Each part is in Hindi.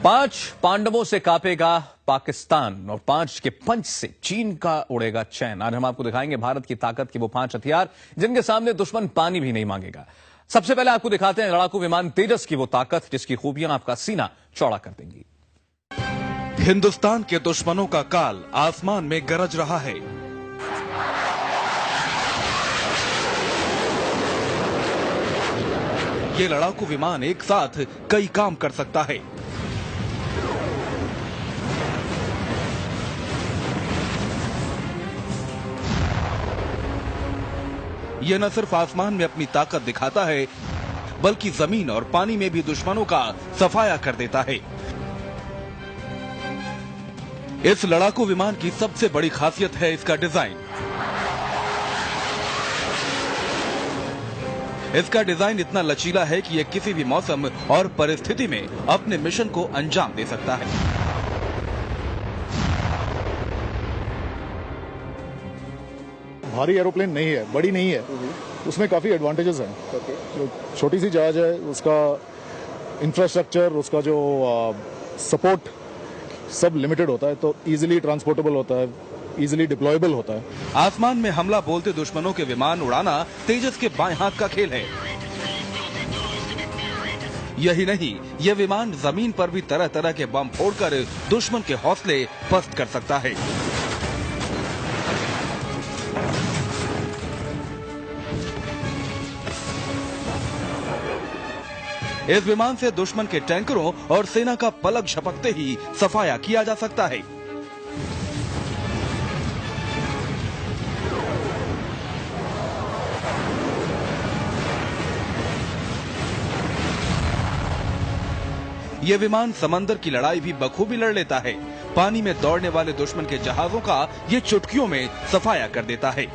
5 पांडवों से कांपेगा पाकिस्तान और 5 के पंच से चीन का उड़ेगा चैन। आज हम आपको दिखाएंगे भारत की ताकत के वो 5 हथियार जिनके सामने दुश्मन पानी भी नहीं मांगेगा। सबसे पहले आपको दिखाते हैं लड़ाकू विमान तेजस की वो ताकत जिसकी खूबियां आपका सीना चौड़ा कर देंगी। हिंदुस्तान के दुश्मनों का काल आसमान में गरज रहा है। ये लड़ाकू विमान एक साथ कई काम कर सकता है। यह न सिर्फ आसमान में अपनी ताकत दिखाता है बल्कि जमीन और पानी में भी दुश्मनों का सफाया कर देता है। इस लड़ाकू विमान की सबसे बड़ी खासियत है इसका डिजाइन। इसका डिजाइन इतना लचीला है कि यह किसी भी मौसम और परिस्थिति में अपने मिशन को अंजाम दे सकता है। भारी एरोप्लेन नहीं है, बड़ी नहीं है, उसमें काफी एडवांटेजेस हैं। जो छोटी सी जहाज है उसका इंफ्रास्ट्रक्चर, उसका जो सपोर्ट सब लिमिटेड होता है, तो इजीली ट्रांसपोर्टेबल होता है, इजीली डिप्लॉयबल होता है। आसमान में हमला बोलते दुश्मनों के विमान उड़ाना तेजस के बाएं हाथ का खेल है। यही नहीं, यह विमान जमीन पर भी तरह तरह के बम फोड़कर दुश्मन के हौसले पस्त कर सकता है। इस विमान से दुश्मन के टैंकरों और सेना का पलक झपकते ही सफाया किया जा सकता है। यह विमान समंदर की लड़ाई भी बखूबी लड़ लेता है। पानी में दौड़ने वाले दुश्मन के जहाजों का ये चुटकियों में सफाया कर देता है।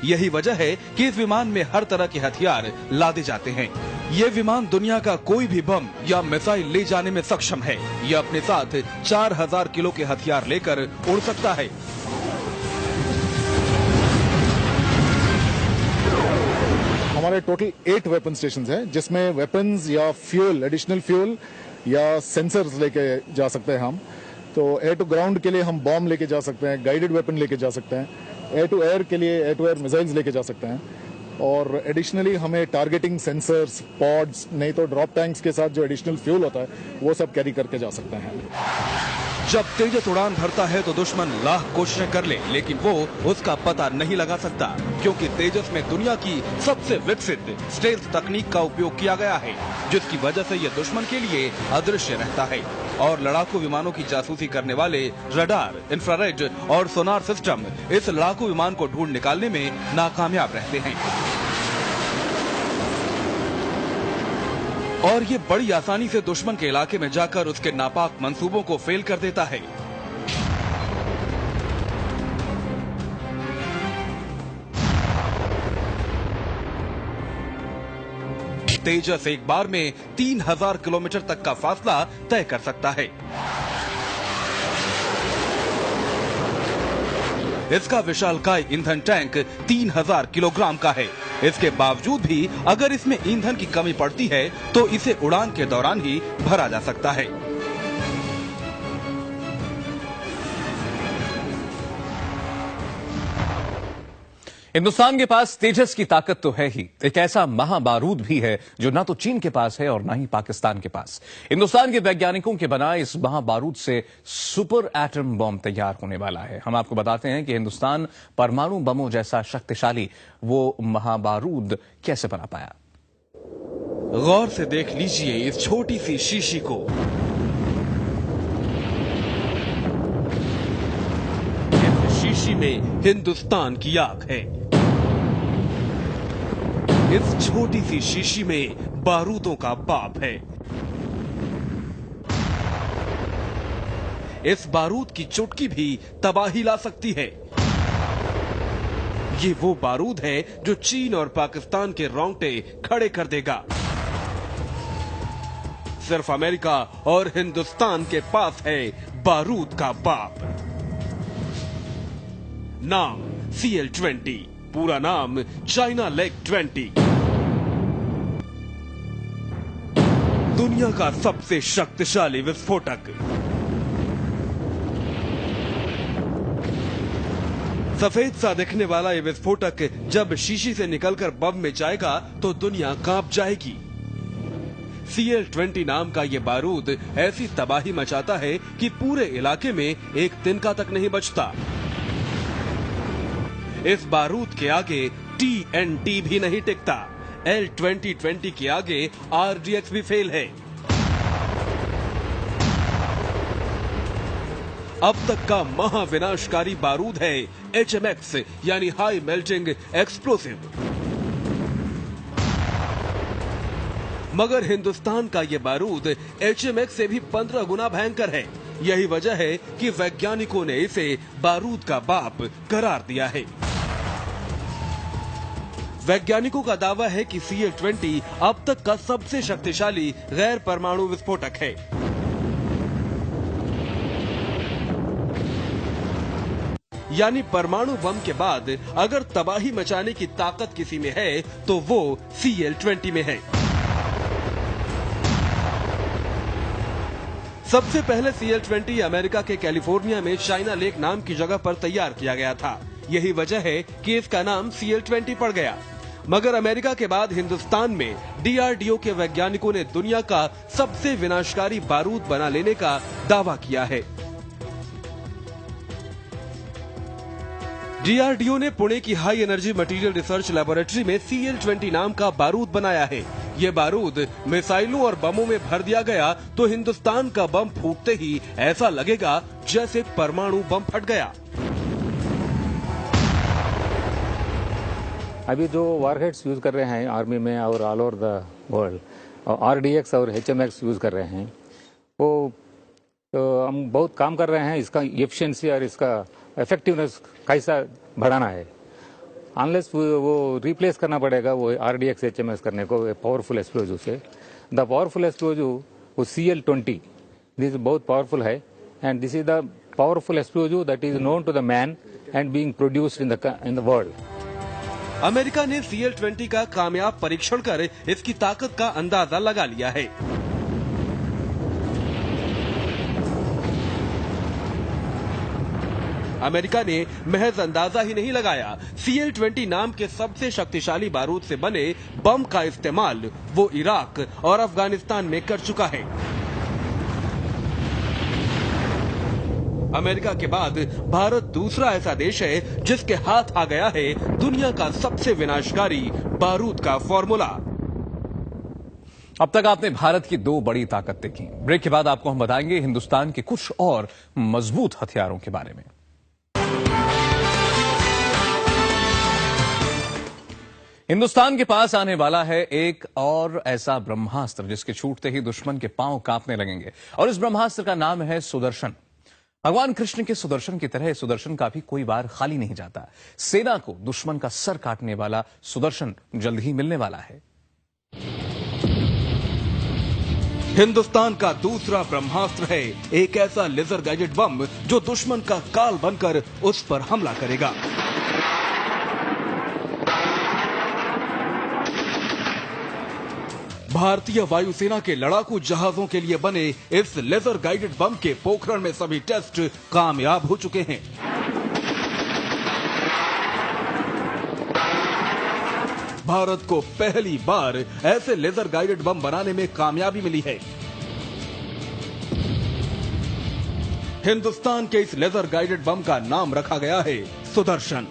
यही वजह है कि इस विमान में हर तरह के हथियार लादे जाते हैं। ये विमान दुनिया का कोई भी बम या मिसाइल ले जाने में सक्षम है। यह अपने साथ 4000 किलो के हथियार लेकर उड़ सकता है। हमारे टोटल 8 वेपन स्टेशन हैं, जिसमें वेपन्स या फ्यूल, एडिशनल फ्यूल या सेंसर्स लेके जा सकते हैं हम। तो एयर टू ग्राउंड के लिए हम बॉम्ब लेके जा सकते हैं, गाइडेड वेपन लेके जा सकते हैं, एयर टू एयर के लिए एयर टू एयर मिसाइल्स लेके जा सकते हैं, और एडिशनली हमें टारगेटिंग सेंसर्स, पॉड्स, नहीं तो ड्रॉप टैंक्स के साथ जो एडिशनल फ्यूल होता है वो सब कैरी करके जा सकते हैं। जब तेजस उड़ान भरता है तो दुश्मन लाख कोशिशें कर ले, लेकिन वो उसका पता नहीं लगा सकता, क्योंकि तेजस में दुनिया की सबसे विकसित स्टेल्थ तकनीक का उपयोग किया गया है, जिसकी वजह से यह दुश्मन के लिए अदृश्य रहता है और लड़ाकू विमानों की जासूसी करने वाले रडार, इंफ्रारेड और सोनार सिस्टम इस लड़ाकू विमान को ढूंढ निकालने में नाकामयाब रहते हैं। और ये बड़ी आसानी से दुश्मन के इलाके में जाकर उसके नापाक मंसूबों को फेल कर देता है। तेजस एक बार में 3000 किलोमीटर तक का फासला तय कर सकता है। इसका विशालकाय ईंधन टैंक 3000 किलोग्राम का है। इसके बावजूद भी अगर इसमें ईंधन की कमी पड़ती है तो इसे उड़ान के दौरान ही भरा जा सकता है। हिंदुस्तान के पास तेजस की ताकत तो है ही, एक ऐसा महाबारूद भी है जो ना तो चीन के पास है और ना ही पाकिस्तान के पास। हिंदुस्तान के वैज्ञानिकों के बनाए इस महाबारूद से सुपर एटम बम तैयार होने वाला है। हम आपको बताते हैं कि हिंदुस्तान परमाणु बमों जैसा शक्तिशाली वो महाबारूद कैसे बना पाया। गौर से देख लीजिए इस छोटी सी शीशी को। इस शीशी में हिंदुस्तान की आग है। इस छोटी सी शीशी में बारूदों का बाप है। इस बारूद की चुटकी भी तबाही ला सकती है। ये वो बारूद है जो चीन और पाकिस्तान के रोंगटे खड़े कर देगा। सिर्फ अमेरिका और हिंदुस्तान के पास है बारूद का बाप। नाम CL-20। पूरा नाम चाइना लेग 20। दुनिया का सबसे शक्तिशाली विस्फोटक। सफेद सा दिखने वाला ये विस्फोटक जब शीशी से निकलकर बम में जाएगा तो दुनिया कांप जाएगी। CL-20 नाम का ये बारूद ऐसी तबाही मचाता है कि पूरे इलाके में एक तिनका तक नहीं बचता। इस बारूद के आगे TNT भी नहीं टिकता। L-2020 के आगे RDX भी फेल है। अब तक का महाविनाशकारी बारूद है HMX यानी हाई मेल्टिंग एक्सप्लोसिव। मगर हिंदुस्तान का ये बारूद HMX से भी 15 गुना भयंकर है। यही वजह है कि वैज्ञानिकों ने इसे बारूद का बाप करार दिया है। वैज्ञानिकों का दावा है कि CL-20 अब तक का सबसे शक्तिशाली गैर परमाणु विस्फोटक है। यानी परमाणु बम के बाद अगर तबाही मचाने की ताकत किसी में है तो वो CL-20 में है। सबसे पहले CL-20 अमेरिका के कैलिफोर्निया में चाइना लेक नाम की जगह पर तैयार किया गया था। यही वजह है कि इसका नाम CL-20 पड़ गया। मगर अमेरिका के बाद हिंदुस्तान में DRDO के वैज्ञानिकों ने दुनिया का सबसे विनाशकारी बारूद बना लेने का दावा किया है। DRDO ने पुणे की high energy material research laboratory में CL-20 नाम का बारूद बनाया है। ये बारूद मिसाइलों और बमों में भर दिया गया तो हिंदुस्तान का बम फूटते ही ऐसा लगेगा जैसे परमाणु बम फट गया। अभी जो वॉरहेड्स यूज कर रहे हैं आर्मी में और all over the world, RDX और HMX यूज कर रहे हैं, वो तो हम बहुत काम कर रहे हैं इसका एफिशिएंसी और इसका इफेक्टिवनेस कैसा बढ़ाना है। अनलेस वो रिप्लेस करना पड़ेगा वो RDX HMX करने को पावरफुल एक्सप्लोजिव से। द पावरफुल एक्सप्लोजिव वो CL-20 दिस बहुत पावरफुल है and this is the powerful explosive that is known to the man and being produced in the world. America ने CL-20 का कामयाब परीक्षण कर इसकी ताकत का अंदाजा लगा लिया है। अमेरिका ने महज अंदाजा ही नहीं लगाया, CL-20 नाम के सबसे शक्तिशाली बारूद से बने बम का इस्तेमाल वो इराक और अफगानिस्तान में कर चुका है। अमेरिका के बाद भारत दूसरा ऐसा देश है जिसके हाथ आ गया है दुनिया का सबसे विनाशकारी बारूद का फॉर्मूला। अब तक आपने भारत की दो बड़ी ताकत देखी। ब्रेक के बाद आपको हम बताएंगे हिंदुस्तान के कुछ और मजबूत हथियारों के बारे में। हिंदुस्तान के पास आने वाला है एक और ऐसा ब्रह्मास्त्र जिसके छूटते ही दुश्मन के पांव कांपने लगेंगे, और इस ब्रह्मास्त्र का नाम है सुदर्शन। भगवान कृष्ण के सुदर्शन की तरह सुदर्शन का भी कोई बार खाली नहीं जाता। सेना को दुश्मन का सर काटने वाला सुदर्शन जल्द ही मिलने वाला है। हिंदुस्तान का दूसरा ब्रह्मास्त्र है एक ऐसा लेजर गाइडेड बम जो दुश्मन का काल बनकर उस पर हमला करेगा। भारतीय वायुसेना के लड़ाकू जहाजों के लिए बने इस लेजर गाइडेड बम के पोखरण में सभी टेस्ट कामयाब हो चुके हैं। भारत को पहली बार ऐसे लेजर गाइडेड बम बनाने में कामयाबी मिली है। हिंदुस्तान के इस लेजर गाइडेड बम का नाम रखा गया है सुदर्शन।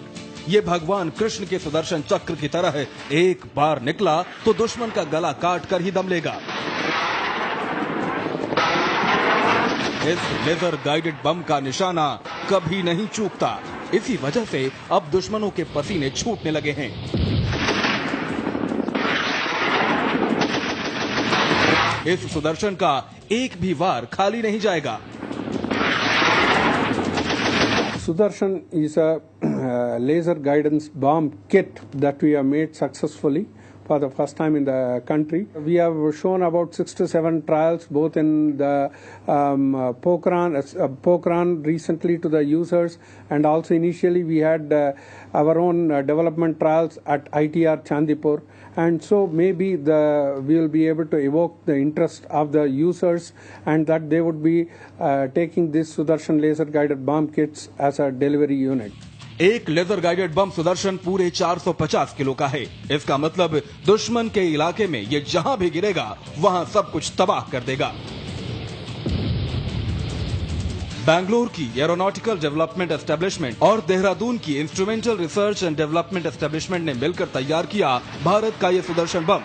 ये भगवान कृष्ण के सुदर्शन चक्र की तरह एक बार निकला तो दुश्मन का गला काट कर ही दम लेगा। इस लेजर गाइडेड बम का निशाना कभी नहीं चूकता। इसी वजह से अब दुश्मनों के पसीने छूटने लगे हैं। इस सुदर्शन का एक भी वार खाली नहीं जाएगा। Sudarshan is a laser guidance bomb kit that we have made successfully for the first time in the country. We have shown about 6 to 7 trials, both in the Pokhran recently to the users, and also initially we had our own development trials at ITR Chandipur. And so maybe we will be able to evoke the interest of the users, and that they would be taking this Sudarshan laser guided bomb kits as a delivery unit. एक लेजर गाइडेड बम सुदर्शन पूरे 450 किलो का है। इसका मतलब दुश्मन के इलाके में ये जहां भी गिरेगा वहां सब कुछ तबाह कर देगा। बैंगलोर की एरोनॉटिकल डेवलपमेंट एस्टेब्लिशमेंट और देहरादून की instrumental research and development establishment ने मिलकर तैयार किया भारत का ये सुदर्शन बम।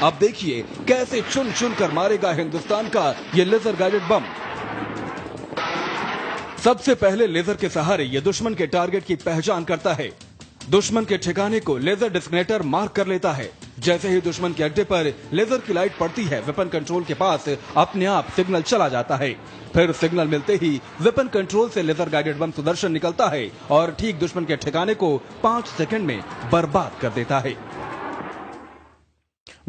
अब देखिए कैसे चुन चुन कर मारेगा हिंदुस्तान का ये लेजर गाइडेड बम। सबसे पहले लेजर के सहारे ये दुश्मन के टारगेट की पहचान करता है। दुश्मन के ठिकाने को लेजर डिस्क्रिमिनेटर मार्क कर लेता है। जैसे ही दुश्मन के अड्डे पर लेजर की लाइट पड़ती है, वेपन कंट्रोल के पास अपने आप सिग्नल चला जाता है। फिर सिग्नल मिलते ही वेपन कंट्रोल से लेजर गाइडेड बम सुदर्शन निकलता है और ठीक दुश्मन के ठिकाने को 5 सेकंड में बर्बाद कर देता है।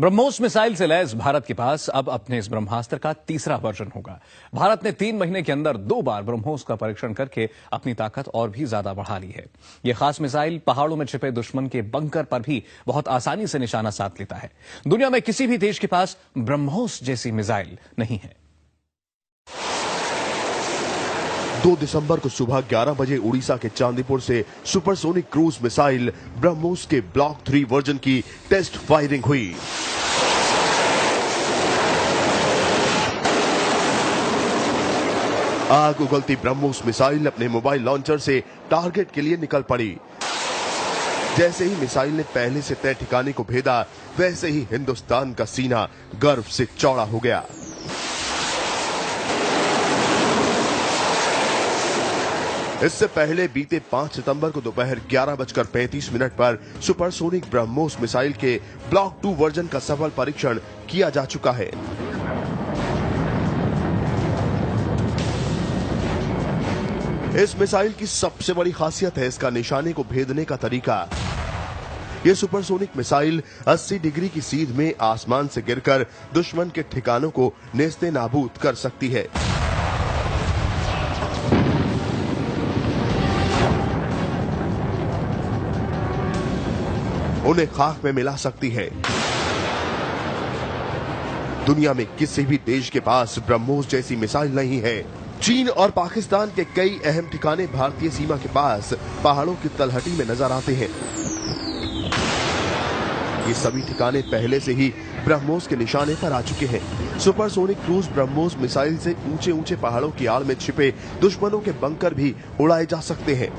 ब्रह्मोस मिसाइल से लैस भारत के पास अब अपने इस ब्रह्मास्त्र का तीसरा वर्जन होगा। भारत ने 3 महीने के अंदर 2 बार ब्रह्मोस का परीक्षण करके अपनी ताकत और भी ज्यादा बढ़ा ली है। यह खास मिसाइल पहाड़ों में छिपे दुश्मन के बंकर पर भी बहुत आसानी से निशाना साध लेता है। दुनिया में किसी भी देश के पास ब्रह्मोस जैसी मिसाइल नहीं है। 2 दिसंबर को सुबह 11 बजे उड़ीसा के चांदीपुर से सुपरसोनिक क्रूज मिसाइल ब्रह्मोस के ब्लॉक 3 वर्जन की टेस्ट फायरिंग हुई। आग उगलती ब्रह्मोस मिसाइल अपने मोबाइल लॉन्चर से टारगेट के लिए निकल पड़ी। जैसे ही मिसाइल ने पहले से तय ठिकाने को भेदा, वैसे ही हिंदुस्तान का सीना गर्व से चौड़ा हो गया। इससे पहले बीते 5 सितंबर को दोपहर 11:35 पर सुपरसोनिक ब्रह्मोस मिसाइल के ब्लॉक 2 वर्जन का सफल परीक्षण किया जा चुका है। इस मिसाइल की सबसे बड़ी खासियत है इसका निशाने को भेदने का तरीका। यह सुपरसोनिक मिसाइल 80 डिग्री की सीध में आसमान से गिरकर दुश्मन के ठिकानों को नेस्ते नाबूद कर सकती है। उन्हें खाक में मिला सकती है। दुनिया में किसी भी देश के पास ब्रह्मोस जैसी मिसाइल नहीं है। चीन और पाकिस्तान के कई अहम ठिकाने भारतीय सीमा के पास पहाड़ों की तलहटी में नजर आते हैं। ये सभी ठिकाने पहले से ही ब्रह्मोस के निशाने पर आ चुके हैं। सुपरसोनिक क्रूज ब्रह्मोस मिसाइल से ऊंचे ऊंचे पहाड़ों की आड़ में छिपे दुश्मनों के बंकर भी उड़ाए जा सकते हैं।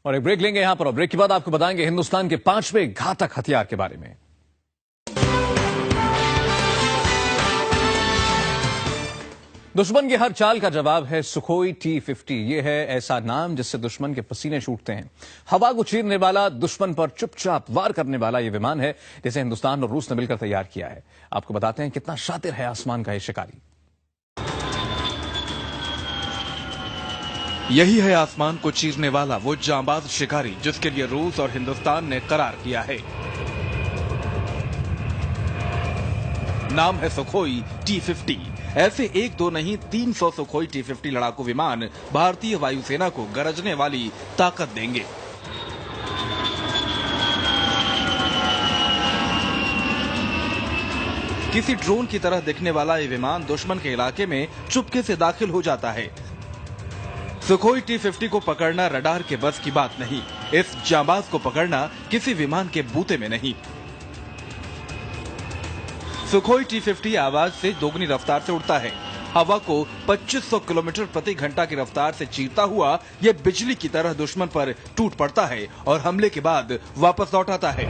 और एक ब्रेक लेंगे यहां पर, और ब्रेक के बाद आपको बताएंगे हिंदुस्तान के 5वें घातक हथियार के बारे में। दुश्मन की हर चाल का जवाब है सुखोई T-50। यह है ऐसा नाम जिससे दुश्मन के पसीने छूटते हैं। हवा को चीरने वाला, दुश्मन पर चुपचाप वार करने वाला यह विमान है जिसे हिंदुस्तान और रूस ने मिलकर तैयार किया है। आपको बताते हैं कितना शातिर है आसमान का यह शिकारी। यही है आसमान को चीरने वाला वो जांबाज शिकारी जिसके लिए रूस और हिंदुस्तान ने करार किया है। नाम है सुखोई T-50। ऐसे 1-2 नहीं 300 सुखोई T-50 लड़ाकू विमान भारतीय वायुसेना को गरजने वाली ताकत देंगे। किसी ड्रोन की तरह दिखने वाला ये विमान दुश्मन के इलाके में चुपके से दाखिल हो जाता है। सुखोई T-50 को पकड़ना रडार के बस की बात नहीं। इस जांबाज को पकड़ना किसी विमान के बूते में नहीं। सुखोई T-50 आवाज से दोगुनी रफ्तार से उड़ता है। हवा को 2500 किलोमीटर प्रति घंटा की रफ्तार से चीरता हुआ ये बिजली की तरह दुश्मन पर टूट पड़ता है और हमले के बाद वापस लौट आता है।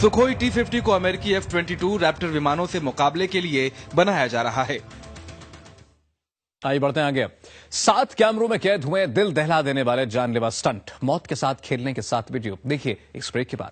सुखोई T-50 को अमेरिकी F-22 रैप्टर विमानों से मुकाबले के लिए बनाया जा रहा है। आइए बढ़ते हैं आगे। 7 कैमरों में कैद हुए दिल दहला देने वाले जानलेवा स्टंट, मौत के साथ खेलने के साथ वीडियो। देखिए इस ब्रेक के बाद।